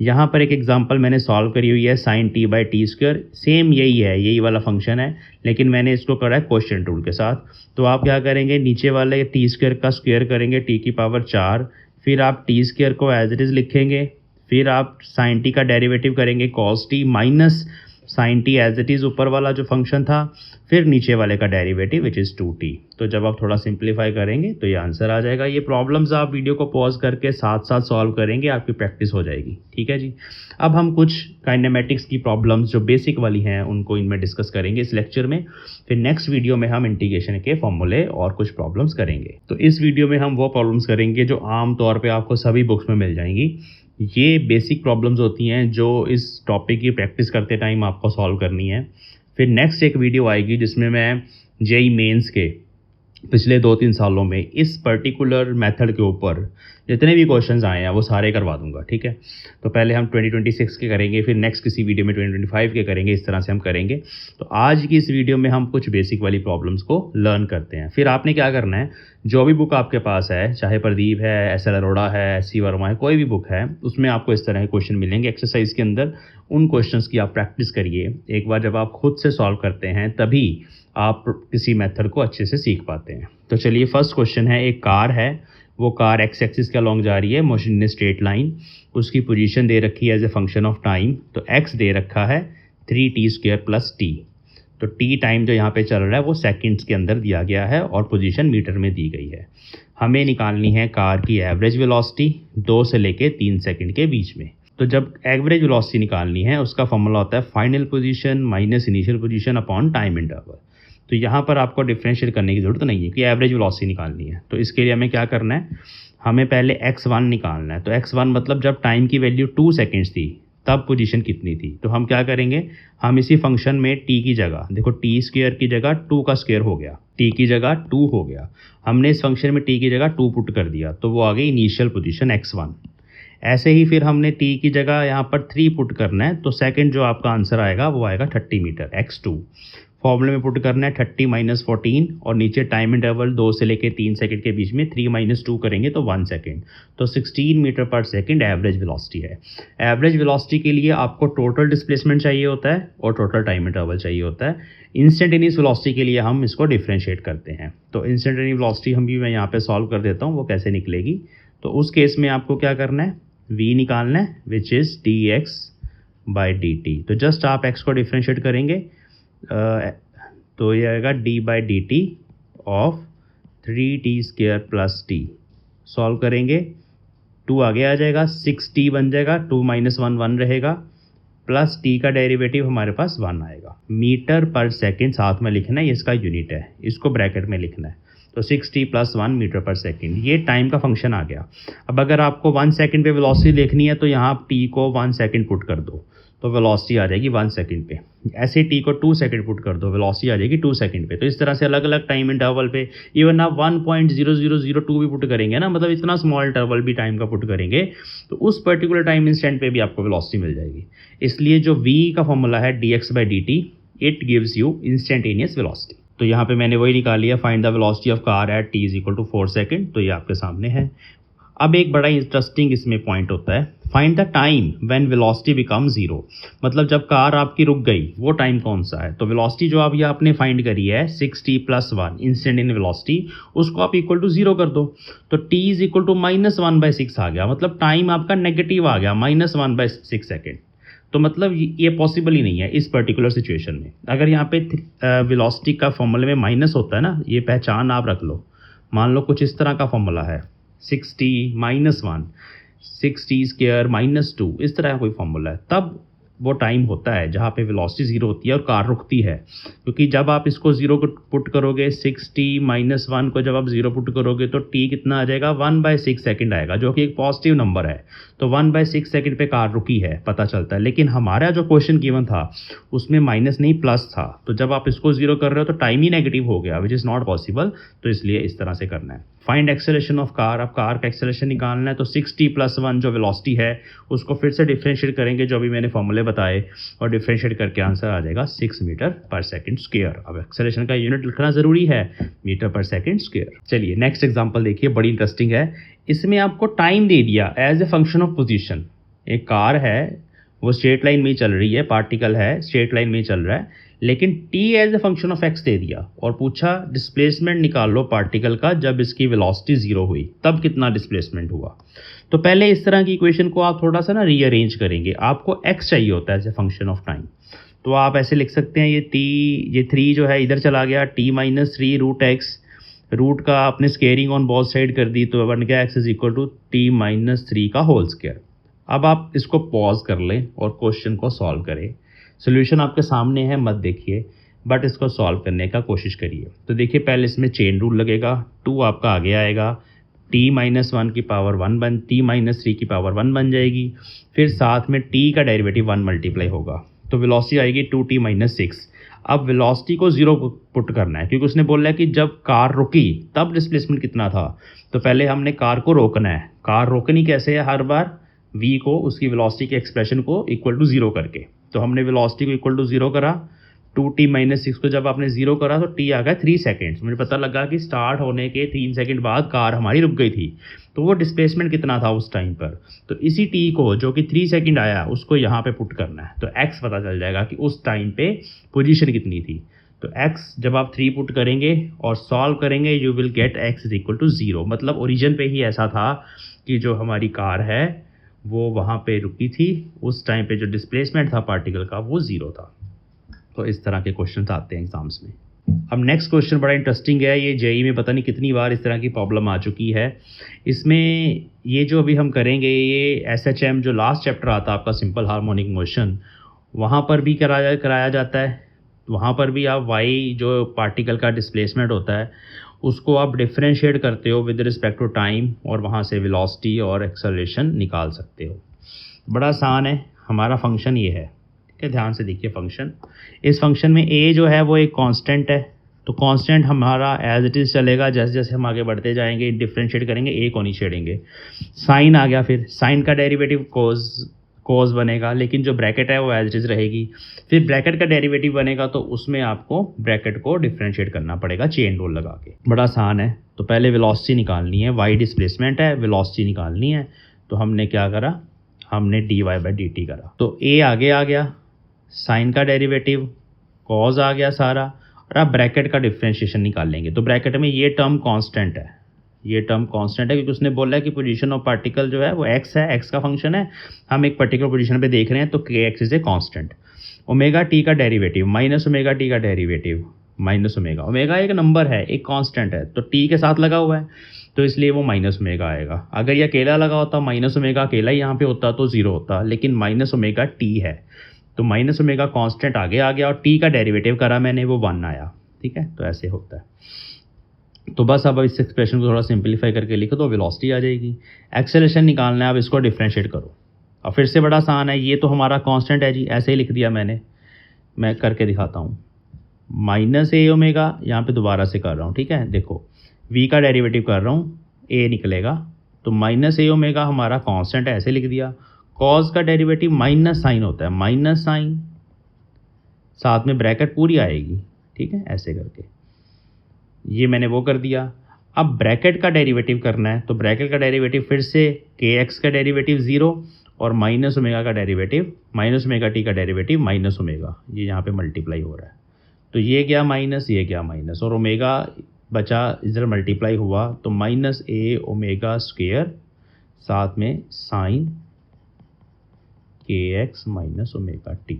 यहाँ पर एक एग्जांपल मैंने सॉल्व करी हुई है, sin t/t²। सेम यही है, यही वाला फंक्शन है, लेकिन मैंने इसको करा है क्वोशिएंट रूल के साथ। तो आप क्या करेंगे, नीचे वाले t² का स्क्वायर करेंगे, t की पावर 4, फिर आप t² को एज इट इज़ लिखेंगे, फिर आप sin t का डेरिवेटिव करेंगे cos t minus sine t as it is ऊपर वाला जो फंक्शन था, फिर नीचे वाले का डेरिवेटिव विच इज़ 2t। तो जब आप थोड़ा सिंप्लीफाई करेंगे तो ये आंसर आ जाएगा। ये प्रॉब्लम्स आप वीडियो को पॉज करके साथ साथ सॉल्व करेंगे, आपकी प्रैक्टिस हो जाएगी। ठीक है जी। अब हम कुछ काइनेमेटिक्स की प्रॉब्लम्स जो बेसिक वाली हैं उनको इनमें डिस्कस करेंगे इस लेक्चर में। फिर नेक्स्ट वीडियो में हम इंटीग्रेशन के फॉर्मूले और कुछ प्रॉब्लम्स करेंगे। तो इस वीडियो में हम वो प्रॉब्लम्स करेंगे जो आम तौर पर आपको सभी बुक्स में मिल जाएंगी। ये बेसिक प्रॉब्लम्स होती हैं जो इस टॉपिक की प्रैक्टिस करते टाइम आपको सॉल्व करनी है। फिर नेक्स्ट एक वीडियो आएगी जिसमें मैं जेईई मेंस के पिछले 2-3 सालों में इस पर्टिकुलर मेथड के ऊपर जितने भी क्वेश्चंस आए हैं वो सारे करवा दूंगा। ठीक है, तो पहले हम 2026 के करेंगे, फिर नेक्स्ट किसी वीडियो में 2025 के करेंगे, इस तरह से हम करेंगे। तो आज की इस वीडियो में हम कुछ बेसिक वाली प्रॉब्लम्स को लर्न करते हैं। फिर आपने क्या करना है, जो भी बुक आपके पास है, चाहे प्रदीप है, SL अरोड़ा है, SC वर्मा है, कोई भी बुक है, उसमें आपको इस तरह के क्वेश्चन मिलेंगे एक्सरसाइज के अंदर। उन क्वेश्चंस की आप प्रैक्टिस करिए। एक बार जब आप खुद से सॉल्व करते हैं तभी आप किसी मेथड को अच्छे से सीख पाते हैं। तो चलिए, फर्स्ट क्वेश्चन है, एक कार है, वो कार एक्स एक्सिस के अलॉन्ग जा रही है, मोशन इन स्ट्रेट लाइन। उसकी पोजीशन दे रखी है as a function of time. तो एक्स दे रखा है 3t² + t। तो t टाइम जो यहाँ पे चल रहा है वो सेकंड्स के अंदर दिया गया है और पोजीशन मीटर में दी गई है। हमें निकालनी है कार की एवरेज वेलोसिटी 2 से लेके 3 सेकंड के बीच में। तो जब एवरेज वेलोसिटी निकालनी है उसका फॉर्मूला होता है final position minus initial position upon time interval. तो यहाँ पर आपको डिफरेंशिएट करने की ज़रूरत नहीं है कि एवरेज वेलोसिटी निकालनी है। तो इसके लिए हमें क्या करना है, हमें पहले x1 निकालना है। तो x1 मतलब जब टाइम की वैल्यू 2 सेकेंड्स थी तब पोजीशन कितनी थी। तो हम क्या करेंगे, हम इसी फंक्शन में t की जगह, देखो t² की जगह 2 का स्क्वायर हो गया, t की जगह 2 हो गया, हमने इस फंक्शन में t की जगह 2 पुट कर दिया, तो वो आ गई इनिशियल पोजीशन x1। ऐसे ही फिर हमने t की जगह यहाँ पर 3 पुट करना है, तो सेकंड जो आपका आंसर आएगा वो आएगा 30 मीटर, x2। फॉर्मूले में पुट करना है 30 - 14 और नीचे टाइम इंटरवल 2 से लेके 3 सेकंड के बीच में 3 - 2 करेंगे तो 1 सेकंड। तो 16 मीटर पर सेकंड एवरेज वेलोसिटी है। एवरेज वेलोसिटी के लिए आपको टोटल डिस्प्लेसमेंट चाहिए होता है और टोटल टाइम इंटरवल चाहिए होता है। इंस्टेंटेनियस वेलोसिटी के लिए हम इसको डिफ्रेंशिएट करते हैं। तो इंस्टेंटेनियस वेलोसिटी हम भी मैं यहाँ पे सॉल्व कर देता हूँ, वो कैसे निकलेगी। तो उस केस में आपको क्या करना है, v निकालना है विच इज़ dx/dt। तो जस्ट आप x को डिफ्रेंशिएट करेंगे तो ये आएगा d/dt of 3t² + t। Solve करेंगे 2 आगे आ जाएगा, 6t बन जाएगा, 2 - 1 1 रहेगा, प्लस t का डेरिवेटिव हमारे पास 1 आएगा। मीटर पर सेकंड साथ में लिखना है, ये इसका यूनिट है, इसको ब्रैकेट में लिखना है। तो 6t + 1 मीटर पर सेकंड, ये टाइम का फंक्शन आ गया। अब अगर आपको 1 सेकंड पे वेलोसिटी देखनी है तो यहाँ आप t को 1 सेकंड पुट कर दो तो वेलोसिटी आ जाएगी 1 सेकंड पे। ऐसे t को 2 सेकंड पुट कर दो, वेलोसिटी आ जाएगी 2 सेकंड पे। तो इस तरह से अलग अलग टाइम इंटरवल पे, इवन आप 1.0002 भी पुट करेंगे ना, मतलब इतना स्मॉल इंटरवल भी टाइम का पुट करेंगे तो उस पर्टिकुलर टाइम इंस्टेंट पे भी आपको वेलोसिटी मिल जाएगी। इसलिए जो v का फॉर्मूला है dx/dt, it gives you instantaneous velocity. तो यहाँ पे मैंने वही निकाल लिया, find the velocity of car eight t = 4 second. तो ये आपके सामने है। अब एक बड़ा इंटरेस्टिंग इसमें पॉइंट होता है, find the time when velocity become zero. मतलब जब कार आपकी रुक गई वो टाइम कौन सा है। तो वेलोसिटी जो आप ये आपने फाइंड करी है 6t+1 इंस्टेंट इन वेलोसिटी, उसको आप इक्वल टू जीरो कर दो तो t इज इक्वल टू -1/6 आ गया। मतलब टाइम आपका नेगेटिव आ गया, -1/6 सेकेंड। तो मतलब ये पॉसिबल ही नहीं है इस पर्टिकुलर सिचुएशन में। अगर यहाँ पे वेलोसिटी का फॉर्मूले में माइनस होता है ना, ये पहचान आप रख लो। मान लो कुछ इस तरह का फॉर्मूला है 6t -1 6t² -2, इस तरह का कोई फॉर्मूला है, तब वो टाइम होता है जहाँ पे वेलोसिटी जीरो होती है और कार रुकती है। क्योंकि जब आप इसको जीरो को पुट करोगे 6t -1 को जब आप जीरो पुट करोगे तो t कितना आ जाएगा 1/6 सेकंड आएगा, जो कि एक पॉजिटिव नंबर है। तो 1/6 सेकंड पे कार रुकी है पता चलता है। लेकिन हमारा जो क्वेश्चन गिवन था उसमें माइनस नहीं प्लस था, तो जब आप इसको जीरो कर रहे हो तो टाइम ही नेगेटिव हो गया, विच इज़ नॉट पॉसिबल। तो इसलिए इस तरह से करना है। फाइंड एक्सेलरेशन ऑफ कार, अब कार का एक्सेलरेशन निकालना है तो 6t+1 जो वेलोसिटी है उसको फिर से डिफरेंशिएट करेंगे जो अभी मैंने फॉर्मूले बताए, और डिफरेंशिएट करके आंसर आ जाएगा 6 मीटर/सेकंड स्क्वायर। अब एक्सेलरेशन का यूनिट लिखना ज़रूरी है, मीटर/सेकंड स्क्वायर। चलिए नेक्स्ट एग्जांपल देखिए, बड़ी इंटरेस्टिंग है। इसमें आपको टाइम दे दिया as a function of position. एक कार है वो स्ट्रेट लाइन में ही चल रही है, पार्टिकल है स्ट्रेट लाइन में ही चल रहा है, लेकिन t as a function of x दे दिया और पूछा डिस्प्लेसमेंट निकाल लो पार्टिकल का जब इसकी वेलोसिटी जीरो हुई तब कितना डिस्प्लेसमेंट हुआ। तो पहले इस तरह की इक्वेशन को आप थोड़ा सा ना रीअरेंज करेंगे। आपको x चाहिए होता है as a function of time, तो आप ऐसे लिख सकते हैं ये 3 जो है इधर चला गया, t-3 रूट का आपने स्केयरिंग ऑन बोथ साइड कर दी तो बन गया x is equal to t-3 का होल स्क्वायर। अब आप इसको पॉज कर लें और क्वेश्चन को सॉल्व करें। सोल्यूशन आपके सामने है, मत देखिए, बट इसको सॉल्व करने का कोशिश करिए। तो देखिए पहले इसमें चेन रूल लगेगा, 2 आपका आगे आएगा, t-1 की पावर 1 t-3 की पावर 1 बन जाएगी, फिर साथ में t का डेरिवेटिव 1 मल्टीप्लाई होगा तो वेलोसिटी आएगी 2t-6। अब वेलोसिटी को जीरो पुट करना है क्योंकि उसने बोला है कि जब कार रुकी तब डिस्प्लेसमेंट कितना था। तो पहले हमने कार को रोकना है। कार रोकनी कैसे है, हर बार v को उसकी वेलोसिटी के एक्सप्रेशन को इक्वल टू जीरो करके। तो हमने वेलोसिटी को इक्वल टू जीरो करा, 2t-6 को जब आपने जीरो करा तो t आ गया 3 सेकेंड्स। मुझे पता लगा कि स्टार्ट होने के 3 सेकेंड बाद कार हमारी रुक गई थी, तो वो डिस्प्लेसमेंट कितना था उस टाइम पर। तो इसी t को जो कि 3 सेकेंड आया उसको यहाँ पे पुट करना है, तो x पता चल जाएगा कि उस टाइम पे पोजीशन कितनी थी। तो x जब आप 3 पुट करेंगे और सॉल्व करेंगे you will get x is equal to 0। मतलब ओरिजिन पे ही ऐसा था कि जो हमारी कार है वो वहाँ पे रुकी थी, उस टाइम पे जो डिस्प्लेसमेंट था पार्टिकल का वो जीरो था। तो इस तरह के क्वेश्चन आते हैं एग्जाम्स में। अब नेक्स्ट क्वेश्चन बड़ा इंटरेस्टिंग है, ये जेई में पता नहीं कितनी बार इस तरह की प्रॉब्लम आ चुकी है। इसमें ये जो अभी हम करेंगे ये SHM जो लास्ट चैप्टर आता है आपका सिंपल हार्मोनिक मोशन, वहाँ पर भी कराया जाता है। वहाँ पर भी आप y जो पार्टिकल का डिस्प्लेसमेंट होता है उसको आप डिफरेंशिएट करते हो विद रिस्पेक्ट टू टाइम और वहाँ से वेलोसिटी और एक्सेलरेशन निकाल सकते हो। बड़ा आसान है, हमारा फंक्शन ये है। ठीक है, ध्यान से देखिए फंक्शन। इस फंक्शन में a जो है वो एक कांस्टेंट है, तो कांस्टेंट हमारा एज इट इज़ चलेगा। जैसे जैसे हम आगे बढ़ते जाएंगे डिफरेंशिएट करेंगे a को नहीं छेड़ेंगे। साइन आ गया, फिर साइन का डेरिवेटिव कोस बनेगा, लेकिन जो ब्रैकेट है वो एज इट इज़ रहेगी। फिर ब्रैकेट का डेरिवेटिव बनेगा तो उसमें आपको ब्रैकेट को डिफरेंशिएट करना पड़ेगा चेन रूल लगा के। बड़ा आसान है। तो पहले वेलोसिटी निकालनी है, y डिस्प्लेसमेंट है, वेलोसिटी निकालनी है। तो हमने क्या करा, हमने dy/dt करा। तो a आगे आ गया, साइन का डेरिवेटिव, कॉज आ गया सारा, और आप ब्रैकेट का डिफरेंशिएशन निकाल लेंगे। तो ब्रैकेट में ये टर्म कांस्टेंट है, ये टर्म कांस्टेंट है क्योंकि उसने बोला है कि पोजीशन ऑफ पार्टिकल जो है वो x है, x का फंक्शन है। हम एक पर्टिकुलर पोजीशन पे देख रहे हैं तो kx is a constant. Omega t का डेरिवेटिव माइनस ओमेगा t का डेरिवेटिव माइनस ओमेगा, ओमेगा एक नंबर है, एक कांस्टेंट है, तो t के साथ लगा हुआ है तो इसलिए वो माइनस ओमेगा आएगा। अगर ये अकेला लगा होता, माइनस ओमेगा अकेला ही यहाँ पे होता तो जीरो होता, लेकिन माइनस ओमेगा t है तो माइनस ओमेगा कांस्टेंट आगे आ गया और t का डेरिवेटिव करा मैंने, वो 1 आया। ठीक है, तो ऐसे होता है। तो बस अब इस एक्सप्रेशन को थोड़ा सिंपलीफाई करके लिखो तो वेलोसिटी आ जाएगी। एक्सेलरेशन निकालना है, अब इसको डिफरेंशिएट करो। अब फिर से बड़ा आसान है, ये तो हमारा कांस्टेंट है जी, ऐसे ही लिख दिया मैंने, मैं करके दिखाता हूँ। माइनस a ओमेगा, यहाँ पे दोबारा से कर रहा हूँ। ठीक है, देखो v का डेरिवेटिव कर रहा हूँ, a निकलेगा, तो माइनस a ओमेगा हमारा कांस्टेंट है, ऐसे लिख दिया। कॉस का डेरिवेटिव माइनस साइन होता है, माइनस साइन, साथ में ब्रैकेट पूरी आएगी। ठीक है, ऐसे करके ये मैंने वो कर दिया। अब ब्रैकेट का डेरिवेटिव करना है, तो ब्रैकेट का डेरिवेटिव फिर से के एक्स का डेरिवेटिव 0 और माइनस ओमेगा का डेरिवेटिव, माइनस ओमेगा टी का डेरिवेटिव माइनस ओमेगा, ये यहाँ पे मल्टीप्लाई हो रहा है। तो ये गया माइनस, ये गया माइनस, और ओमेगा बचा, इधर मल्टीप्लाई हुआ तो माइनस ए ओमेगा स्क्वेयर साथ में sign k x minus omega T.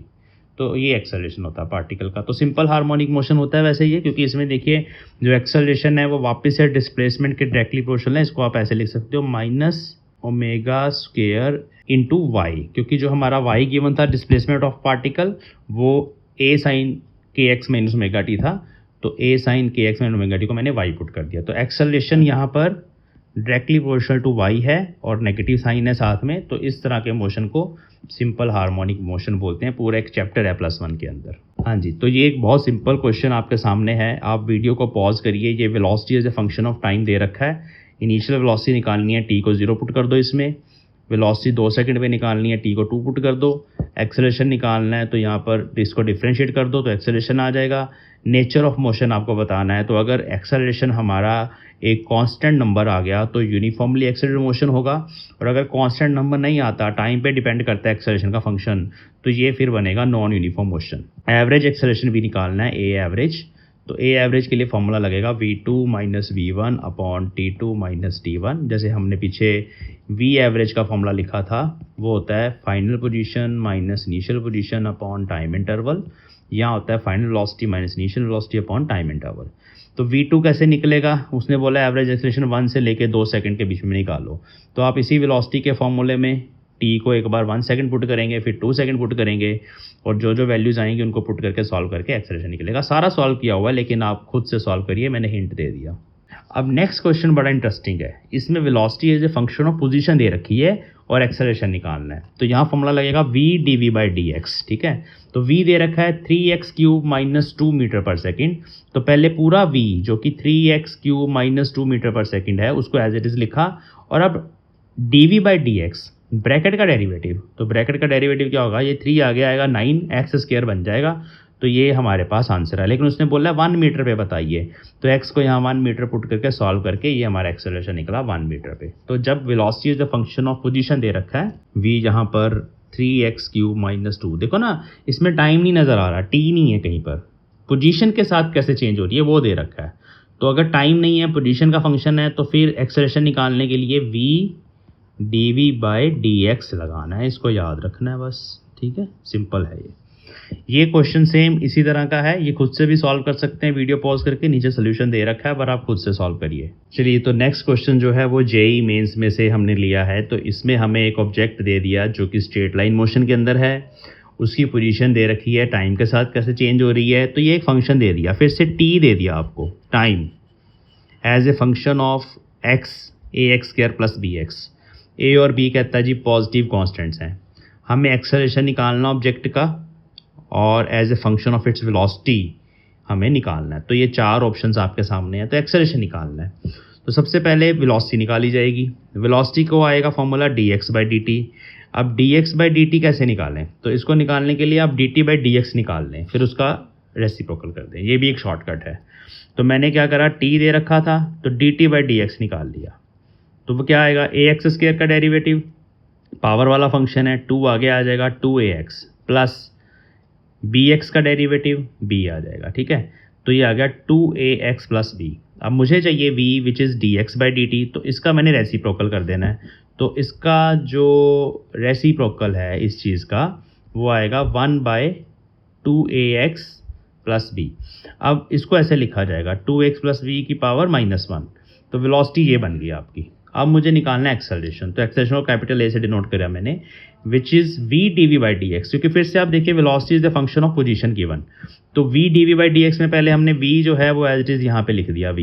तो ये एक्सेलरेशन होता है पार्टिकल का। तो सिंपल हार्मोनिक मोशन होता है वैसे ये, क्योंकि इसमें देखिए जो एक्सेलरेशन है वो वापस से डिस्प्लेसमेंट के डायरेक्टली प्रोपोर्शनल है। इसको आप ऐसे लिख सकते हो minus omega square into y, क्योंकि जो हमारा वाई गिवन था डिस्प्लेसमेंट ऑफ पार्टिकल वो a sine k x minus omega t था, तो a sine k x minus omega t को मैंने वाई पुट कर दिया। तो एक्सेलरेशन यहाँ पर डायरेक्टली प्रोपोर्शनल टू वाई है और नेगेटिव साइन है साथ में, तो इस तरह के मोशन को सिंपल हार्मोनिक मोशन बोलते हैं। पूरा एक चैप्टर है +1 के अंदर। हाँ जी, तो ये एक बहुत सिंपल क्वेश्चन आपके सामने है। आप वीडियो को पॉज करिए। ये velocity as a function of time दे रखा है। इनिशियल वेलोसिटी निकालनी है, टी को 0 पुट कर दो इसमें। वेलोसिटी 2 सेकंड में निकालनी है, टी को 2 पुट कर दो। एक्सेलरेशन निकालना है तो यहाँ पर इसको डिफ्रेंशिएट कर दो तो एक्सेलरेशन आ जाएगा। नेचर ऑफ मोशन आपको बताना है, तो अगर एक्सेलरेशन हमारा एक कांस्टेंट नंबर आ गया तो यूनिफॉर्मली एक्सेलरेटेड मोशन होगा, और अगर कांस्टेंट नंबर नहीं आता, टाइम पे डिपेंड करता है एक्सेलरेशन का फंक्शन, तो ये फिर बनेगा non uniform motion. Average acceleration भी निकालना है, ए एवरेज। तो ए एवरेज के लिए फॉर्मूला लगेगा v2 minus v1 upon t2 minus t1। जैसे हमने पीछे वी एवरेज का फॉर्मूला लिखा था, वो होता है final position minus initial position upon time interval. यहाँ होता है final velocity minus initial velocity upon time interval. तो v2 कैसे निकलेगा, उसने बोला एवरेज एक्सेलरेशन 1 से लेके 2 सेकंड के बीच में निकालो। तो आप इसी वेलोसिटी के फॉर्मूले में t को एक बार 1 सेकंड पुट करेंगे, फिर 2 सेकंड पुट करेंगे, और जो जो वैल्यूज़ आएंगी उनको पुट करके सॉल्व करके एक्सेलरेशन निकलेगा। सारा सॉल्व किया हुआ है, लेकिन आप खुद से सॉल्व करिए, मैंने हिंट दे दिया। अब नेक्स्ट क्वेश्चन बड़ा इंटरेस्टिंग है। इसमें velocity as a function of position दे रखी है और एक्सेलरेशन निकालना है। तो यहाँ फॉर्मूला लगेगा v dv/dx, ठीक है। तो v दे रखा है 3x³ माइनस 2 मीटर पर सेकेंड। तो पहले पूरा v जो कि 3x³ माइनस 2 मीटर पर सेकेंड है उसको एज इट इज़ लिखा, और अब dv/dx ब्रैकेट का डेरिवेटिव। तो ब्रैकेट का डेरिवेटिव क्या होगा, ये 3 आगे आएगा 9x² बन जाएगा। तो ये हमारे पास आंसर है, लेकिन उसने बोला 1 मीटर पे बताइए, तो x को यहाँ 1 मीटर पुट करके सॉल्व करके ये हमारा एक्सेलरेशन निकला 1 मीटर पे। तो जब velocity is the function of position दे रखा है, v यहाँ पर 3x³ माइनस 2, देखो ना इसमें टाइम नहीं नज़र आ रहा, t नहीं है कहीं पर, पोजीशन के साथ कैसे चेंज हो रही है वो दे रखा है। तो अगर टाइम नहीं है, पोजीशन का फंक्शन है, तो फिर एक्सेलरेशन निकालने के लिए v dv/dx लगाना है, इसको याद रखना है बस, ठीक है। सिंपल है ये क्वेश्चन सेम इसी तरह का है, ये खुद से भी सॉल्व कर सकते हैं। वीडियो पॉज करके नीचे सोल्यूशन दे रखा है, पर आप खुद से सॉल्व करिए। चलिए, तो नेक्स्ट क्वेश्चन जो है वो जेईई मेंस में से हमने लिया है। तो इसमें हमें एक ऑब्जेक्ट दे दिया जो कि स्ट्रेट लाइन मोशन के अंदर है, उसकी पोजीशन दे रखी है, टाइम के साथ कैसे चेंज हो रही है। तो ये एक फंक्शन दे दिया, फिर से टी दे दिया आपको, time as a function of x ax² plus bx। A और बी कहता है जी पॉजिटिव कॉन्स्टेंट्स हैं, हमें एक्सेलरेशन निकालना ऑब्जेक्ट का और as a function of its velocity हमें निकालना है। तो ये 4 ऑप्शंस आपके सामने हैं। तो एक्सेलरेशन निकालना है, तो सबसे पहले वेलोसिटी निकाली जाएगी। वेलोसिटी को आएगा फॉर्मूला dx/dt। अब dx/dt कैसे निकालें, तो इसको निकालने के लिए आप dt/dx निकाल लें, फिर उसका रेसिप्रोकल कर दें, ये भी एक शॉर्टकट है। तो मैंने क्या करा, t दे रखा था तो dt/dx निकाल लिया। तो वो क्या आएगा, ax² का डेरिवेटिव, पावर वाला फंक्शन है, 2 आगे आ जाएगा 2ax प्लस bx का डेरिवेटिव b आ जाएगा, ठीक है। तो ये आ गया 2ax प्लस b। अब मुझे चाहिए v विच इज़ dx/dt, तो इसका मैंने रेसिप्रोकल कर देना है। तो इसका जो रेसिप्रोकल है इस चीज़ का वो आएगा 1/2ax प्लस b। अब इसको ऐसे लिखा जाएगा 2x प्लस b की पावर -1। तो वेलोसिटी ये बन गई आपकी। अब मुझे निकालना है एक्सेलरेशन, तो एक्सेलरेशन को कैपिटल ए से डिनोट करा मैंने, विच इज़ v dv/dx, क्योंकि फिर से आप देखिए velocity is the function of position given. तो v dv/dx में पहले हमने v जो है वो एज इट इज़ यहाँ पे लिख दिया v,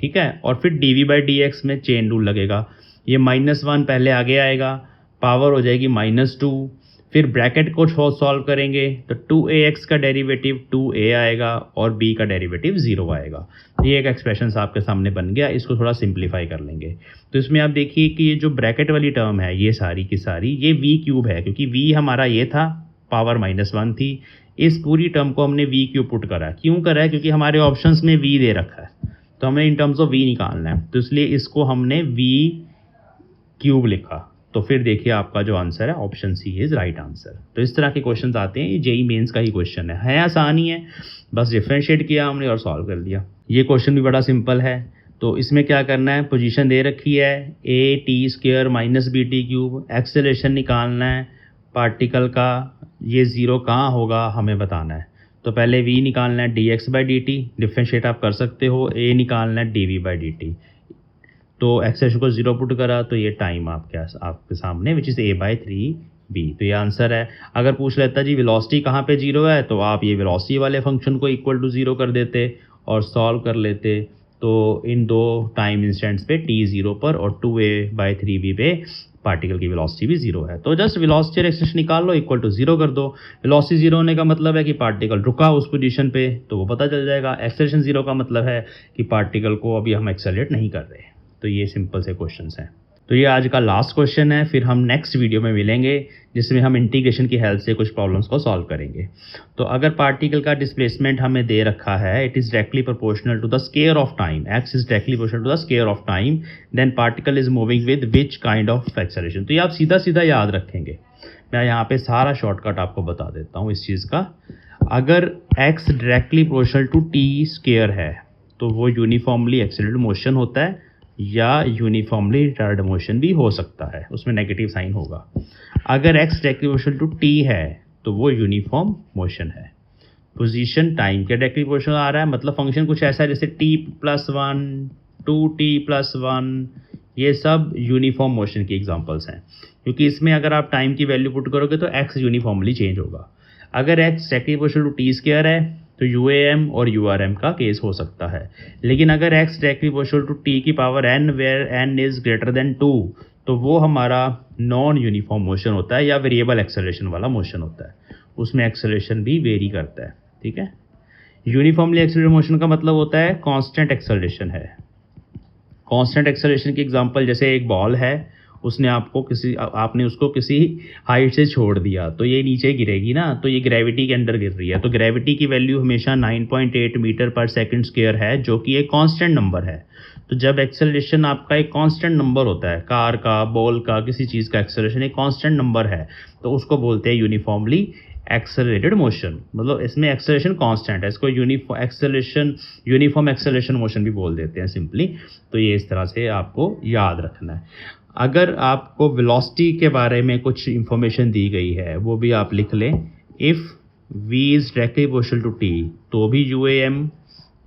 ठीक है, और फिर dv/dx में चेन रूल लगेगा, ये -1 पहले आगे आएगा, पावर हो जाएगी -2, फिर ब्रैकेट को सॉल्व करेंगे तो 2ax का डेरिवेटिव 2a आएगा और b का डेरिवेटिव 0 आएगा। ये एक एक्सप्रेशन आपके सामने बन गया, इसको थोड़ा सिंप्लीफाई कर लेंगे। तो इसमें आप देखिए कि ये जो ब्रैकेट वाली टर्म है ये सारी की सारी ये v³ है, क्योंकि v हमारा ये था, पावर -1 थी, इस पूरी टर्म को हमने v³ पुट करा। क्यों करा है, क्योंकि हमारे ऑप्शंस में v दे रखा है। तो हमें इन टर्म्स ऑफ v निकालना है, तो इसलिए इसको हमने v क्यूब लिखा। तो फिर देखिए आपका जो आंसर है option C is right answer. तो इस तरह के क्वेश्चन आते हैं, ये जेई मेंस का ही क्वेश्चन है आसान ही है, बस डिफ्रेंशिएट किया हमने और सॉल्व कर दिया। ये क्वेश्चन भी बड़ा सिंपल है। तो इसमें क्या करना है, पोजीशन दे रखी है a t square minus b t cube, acceleration निकालना है पार्टिकल का, ये ज़ीरो कहाँ होगा हमें बताना है। तो पहले v निकालना है d x by d t, differentiate आप कर सकते हो, a निकालना है d v by d t. तो एक्सेलरेशन को ज़ीरो पुट करा तो ये टाइम आपके सामने which is a by 3b। तो ये आंसर है। अगर पूछ लेता जी वेलोसिटी कहाँ पे जीरो है, तो आप ये वेलोसिटी वाले फंक्शन को इक्वल टू ज़ीरो कर देते और सॉल्व कर लेते। तो इन दो टाइम इंस्टेंट्स पे t ज़ीरो पर और 2a बाई 3b पे पार्टिकल की वेलोसिटी भी जीरो है। तो जस्ट वेलोसिटी और एक्सेलरेशन निकाल लो, इक्वल टू जीरो कर दो। वेलोसिटी जीरो होने का मतलब है कि पार्टिकल रुका उस पोजीशन पे, तो वो पता चल जाएगा। एक्सेलरेशन जीरो का मतलब है कि पार्टिकल को अभी हम एक्सेलरेट नहीं कर रहे। तो ये सिंपल से क्वेश्चंस हैं। तो ये आज का लास्ट क्वेश्चन है, फिर हम नेक्स्ट वीडियो में मिलेंगे जिसमें हम इंटीग्रेशन की हेल्प से कुछ प्रॉब्लम्स को सॉल्व करेंगे। तो अगर पार्टिकल का डिस्प्लेसमेंट हमें दे रखा है, it is directly proportional to the square of time, x is directly proportional to the square of time, then particle is moving with which kind of acceleration. तो ये आप सीधा सीधा याद रखेंगे। मैं यहाँ पे सारा शॉर्टकट आपको बता देता हूँ इस चीज़ का। अगर x directly proportional to t square है तो वो यूनिफॉर्मली एक्सेलरेटेड मोशन होता है या यूनिफॉर्मली रिटार्डेड मोशन भी हो सकता है, उसमें नेगेटिव साइन होगा। अगर x directly proportional to t है तो वो यूनिफॉर्म मोशन है। पोजीशन टाइम के डायरेक्टली प्रोपोर्शनल आ रहा है, मतलब फंक्शन कुछ ऐसा है जैसे t+1, 2t+1, ये सब यूनिफॉर्म मोशन की एग्जांपल्स हैं, क्योंकि इसमें अगर आप टाइम की वैल्यू पुट करोगे तो x यूनिफॉर्मली चेंज होगा। अगर x directly proportional to t square है तो UAM और URM का केस हो सकता है। लेकिन अगर x directly proportional to t की power n where n is greater than 2 तो वो हमारा नॉन यूनिफॉर्म मोशन होता है या वेरिएबल एक्सेलरेशन वाला मोशन होता है, उसमें एक्सेलरेशन भी वेरी करता है। ठीक है, यूनिफॉर्मली एक्सेलरेटेड मोशन का मतलब होता है कांस्टेंट एक्सेलरेशन है। कांस्टेंट एक्सेलरेशन की एग्जांपल जैसे एक बॉल है, आपने उसको किसी हाइट से छोड़ दिया तो ये नीचे गिरेगी ना, तो ये ग्रेविटी के अंडर गिर रही है। तो ग्रेविटी की वैल्यू हमेशा 9.8 मीटर पर सेकंड स्क्वायर है, जो कि एक कांस्टेंट नंबर है। तो जब एक्सेलरेशन आपका एक कांस्टेंट नंबर होता है, कार का, बॉल का, किसी चीज़ का एक्सेलरेशन एक कांस्टेंट नंबर है, तो उसको बोलते हैं यूनिफॉर्मली एक्सेलरेटेड मोशन। मतलब इसमें एक्सेलरेशन कांस्टेंट है, इसको यूनिफॉर्म एक्सेलरेशन मोशन भी बोल देते हैं सिंपली। तो ये इस तरह से आपको याद रखना है। अगर आपको वेलोसिटी के बारे में कुछ इंफॉर्मेशन दी गई है वो भी आप लिख लें। If v is directly proportional to t तो भी UAM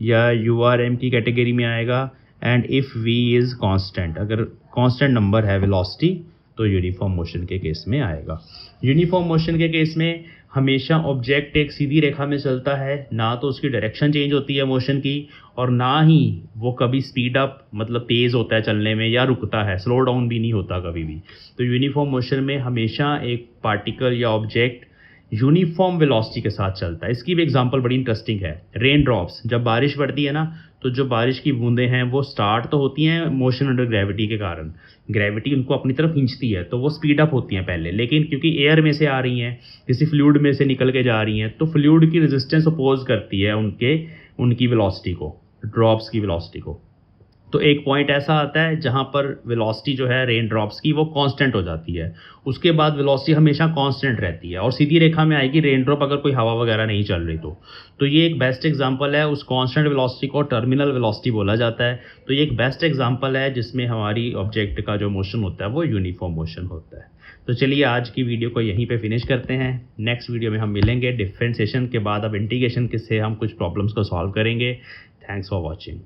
या URM की कैटेगरी में आएगा। And if v is constant, अगर कांस्टेंट नंबर है वेलोसिटी तो यूनिफॉर्म मोशन के केस में आएगा। यूनिफॉर्म मोशन के केस में हमेशा ऑब्जेक्ट एक सीधी रेखा में चलता है, ना तो उसकी डायरेक्शन चेंज होती है मोशन की, और ना ही वो कभी स्पीड अप मतलब तेज़ होता है चलने में या रुकता है, स्लो डाउन भी नहीं होता कभी भी। तो यूनिफॉर्म मोशन में हमेशा एक पार्टिकल या ऑब्जेक्ट यूनिफॉर्म वेलोसिटी के साथ चलता है। इसकी भी एग्जांपल बड़ी इंटरेस्टिंग है। रेन ड्रॉप्स, जब बारिश पड़ती है ना, तो जो बारिश की बूंदें हैं वो स्टार्ट तो होती हैं मोशन अंडर ग्रेविटी के कारण, ग्रेविटी उनको अपनी तरफ खींचती है तो वो स्पीड अप होती हैं पहले, लेकिन क्योंकि एयर में से आ रही हैं, किसी फ्लूइड में से निकल के जा रही हैं, तो फ्लूइड की रेजिस्टेंस अपोज करती है उनकी वेलोसिटी को, ड्रॉप्स की वेलोसिटी को। तो एक पॉइंट ऐसा आता है जहाँ पर वेलोसिटी जो है रेन ड्रॉप्स की वो कांस्टेंट हो जाती है, उसके बाद वेलोसिटी हमेशा कांस्टेंट रहती है और सीधी रेखा में आएगी रेन ड्रॉप अगर कोई हवा वगैरह नहीं चल रही तो ये एक बेस्ट एग्जांपल है। उस कांस्टेंट वेलोसिटी को टर्मिनल वेलोसिटी बोला जाता है। तो ये एक बेस्ट एग्जांपल है जिसमें हमारी ऑब्जेक्ट का जो मोशन होता है वो यूनिफॉर्म मोशन होता है। तो चलिए आज की वीडियो को यहीं पे फिनिश करते हैं। नेक्स्ट वीडियो में हम मिलेंगे डिफरेंशिएशन के बाद। अब इंटीग्रेशन से हम कुछ प्रॉब्लम्स को सॉल्व करेंगे। Thanks for watching.